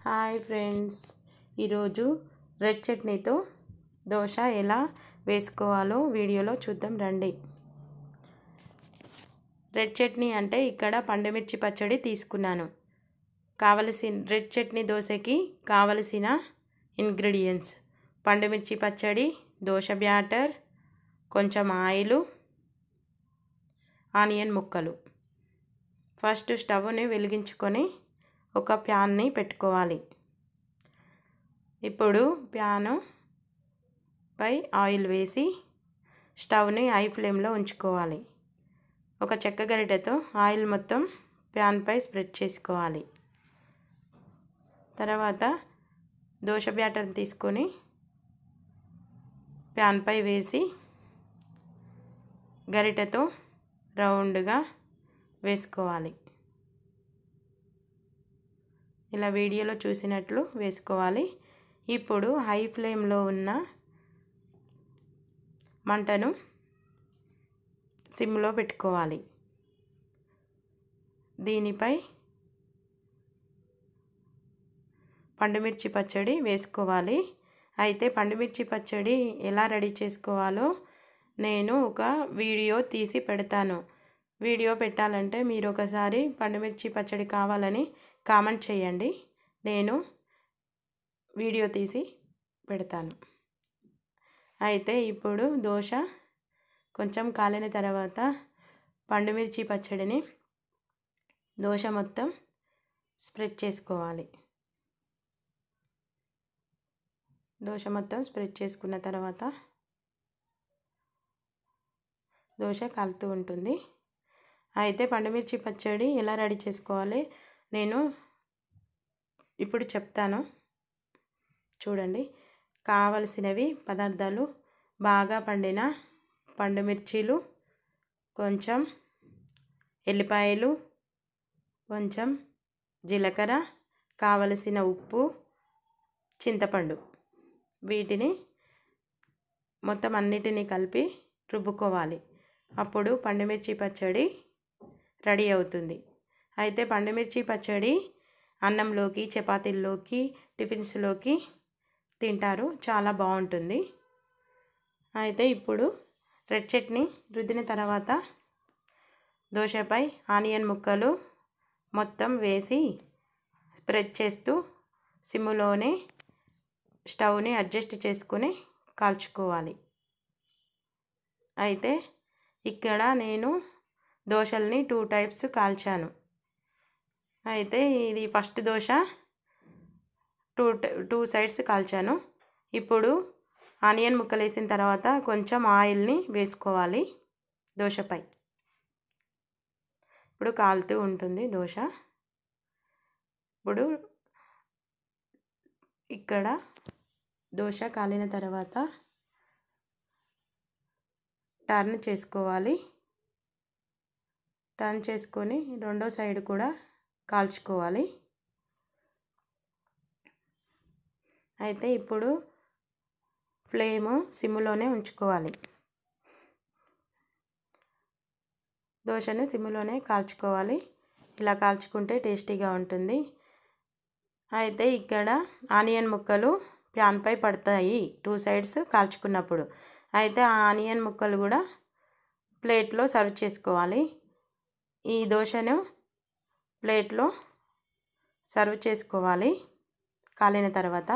Hi friends, ఈరోజు red చట్నీతో దోశ ఎలా వేసుకోవాలో వీడియోలో చూద్దాం రండి. రెడ్ చట్నీ అంటే ఇక్కడ పండుమిర్చి పచ్చడి తీసుకున్నాను. రెడ్ చట్నీ దోశకి కావలసిన ఇంగ్రీడియంట్స్: పండుమిర్చి పచ్చడి, దోశ బ్యాటర్, కొంచెం ఆయిల్, ఆనియన్ ముక్కలు. ఫస్ట్ స్టవ్ని వెలిగించుకొని ఒక ప్యాన్ని పెట్టుకోవాలి. ఇప్పుడు ప్యాను పై ఆయిల్ వేసి స్టవ్ని హై ఫ్లేమ్లో ఉంచుకోవాలి. ఒక చెక్క గరిటెతో ఆయిల్ మొత్తం ప్యాన్ పై స్ప్రెడ్ చేసుకోవాలి. తర్వాత దోశ బ్యాటర్ని తీసుకొని ప్యాన్ పై వేసి గరిటెతో రౌండ్గా వేసుకోవాలి. ఇలా వీడియోలో చూసినట్లు వేసుకోవాలి. ఇప్పుడు హై ఫ్లేమ్లో ఉన్న మంటను సిమ్లో పెట్టుకోవాలి. దీనిపై పండుమిర్చి పచ్చడి వేసుకోవాలి. అయితే పండుమిర్చి పచ్చడి ఎలా రెడీ చేసుకోవాలో నేను ఒక వీడియో తీసి పెడతాను. వీడియో పెట్టాలంటే మీరు ఒకసారి పండుమిర్చి పచ్చడి కావాలని కామెంట్ చేయండి. నేను వీడియో తీసి పెడతాను. అయితే ఇప్పుడు దోశ కొంచెం కాలిన తర్వాత పండుమిర్చి పచ్చడిని దోశ మొత్తం స్ప్రెడ్ చేసుకోవాలి. దోశ మొత్తం స్ప్రెడ్ చేసుకున్న తర్వాత దోశ కాలుతూ ఉంటుంది. అయితే పండుమిర్చి పచ్చడి ఎలా రెడీ చేసుకోవాలి నేను ఇప్పుడు చెప్తాను, చూడండి. కావలసినవి పదార్థాలు: బాగా పండిన పండుమిర్చీలు, కొంచెం ఎల్లిపాయలు, కొంచెం జీలకర్ర, కావలసిన ఉప్పు, చింతపండు. వీటిని మొత్తం అన్నిటినీ కలిపి రుబ్బుకోవాలి. అప్పుడు పండుమిర్చి పచ్చడి రెడీ అవుతుంది. అయితే పండుమిర్చి పచ్చడి అన్నంలోకి, చపాతీల్లోకి, టిఫిన్స్లోకి తింటారు, చాలా బాగుంటుంది. అయితే ఇప్పుడు రెడ్ చట్నీ రుద్దిన తర్వాత దోశపై ఆనియన్ ముక్కలు మొత్తం వేసి స్ప్రెడ్ చేస్తూ సిమ్లోనే స్టవ్ని అడ్జస్ట్ చేసుకొని కాల్చుకోవాలి. అయితే ఇక్కడ నేను దోశల్ని 2 టైప్స్ కాల్చాను. అయితే ఇది ఫస్ట్ దోశ 2 సైడ్స్ కాల్చాను. ఇప్పుడు ఆనియన్ ముక్కలు వేసిన తర్వాత కొంచెం ఆయిల్ని వేసుకోవాలి దోశపై. ఇప్పుడు కాలుతూ ఉంటుంది దోశ. ఇప్పుడు ఇక్కడ దోశ కాలిన తర్వాత టర్న్ చేసుకోవాలి. టర్న్ చేసుకొని రెండో సైడ్ కూడా కాల్చుకోవాలి. అయితే ఇప్పుడు ఫ్లేమ్ సిమ్లోనే ఉంచుకోవాలి. దోశను సిమ్లోనే కాల్చుకోవాలి. ఇలా కాల్చుకుంటే టేస్టీగా ఉంటుంది. అయితే ఇక్కడ ఆనియన్ ముక్కలు ప్యాన్పై పడతాయి 2 సైడ్స్ కాల్చుకున్నప్పుడు. అయితే ఆ ఆనియన్ ముక్కలు కూడా ప్లేట్లో సర్వ్ చేసుకోవాలి. ఈ దోశను ప్లేట్లో సర్వ్ చేసుకోవాలి కాలిన తర్వాత.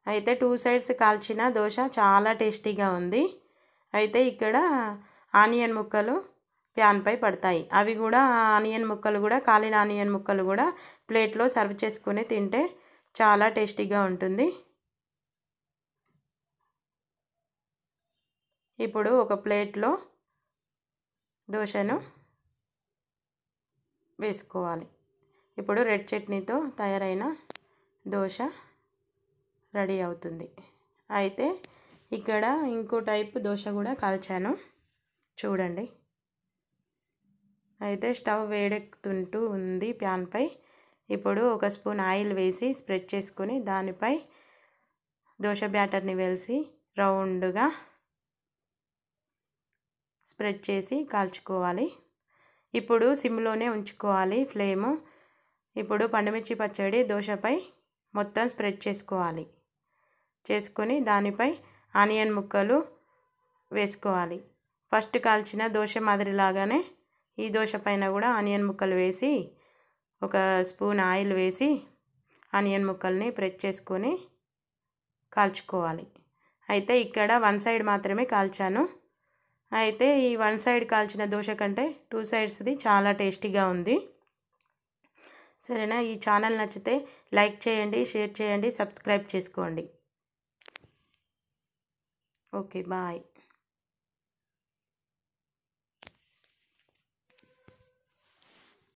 అయితే 2 సైడ్స్ కాల్చిన దోశ చాలా టేస్టీగా ఉంది. అయితే ఇక్కడ ఆనియన్ ముక్కలు ప్యాన్పై పడతాయి. అవి కూడా ఆనియన్ ముక్కలు కూడా కాలిన ఆనియన్ ముక్కలు కూడా ప్లేట్లో సర్వ్ చేసుకొని తింటే చాలా టేస్టీగా ఉంటుంది. ఇప్పుడు ఒక ప్లేట్లో దోశను వేసుకోవాలి. ఇప్పుడు రెడ్ చట్నీతో తయారైన దోశ రెడీ అవుతుంది. అయితే ఇక్కడ ఇంకో టైప్ దోశ కూడా కాల్చాను, చూడండి. అయితే స్టవ్ వేడెక్కుతుంటూ ఉంది ప్యాన్పై. ఇప్పుడు ఒక స్పూన్ ఆయిల్ వేసి స్ప్రెడ్ చేసుకొని దానిపై దోశ బ్యాటర్ని వేసి రౌండ్గా స్ప్రెడ్ చేసి కాల్చుకోవాలి. ఇప్పుడు సిమ్లోనే ఉంచుకోవాలి ఫ్లేము. ఇప్పుడు పండుమిర్చి పచ్చడి దోశపై మొత్తం స్ప్రెడ్ చేసుకోవాలి. చేసుకొని దానిపై ఆనియన్ ముక్కలు వేసుకోవాలి. ఫస్ట్ కాల్చిన దోశ మాదిరిలాగానే ఈ దోశ పైన కూడా ఆనియన్ ముక్కలు వేసి ఒక స్పూన్ ఆయిల్ వేసి ఆనియన్ ముక్కల్ని ప్రెస్ చేసుకొని కాల్చుకోవాలి. అయితే ఇక్కడ వన్ సైడ్ మాత్రమే కాల్చాను. అయితే ఈ వన్ సైడ్ కాల్చిన దోశ కంటే టూ సైడ్స్ది చాలా టేస్టీగా ఉంది. సరేనా? ఈ ఛానల్ నచ్చితే లైక్ చేయండి, షేర్ చేయండి, సబ్స్క్రైబ్ చేసుకోండి. Okay, bye.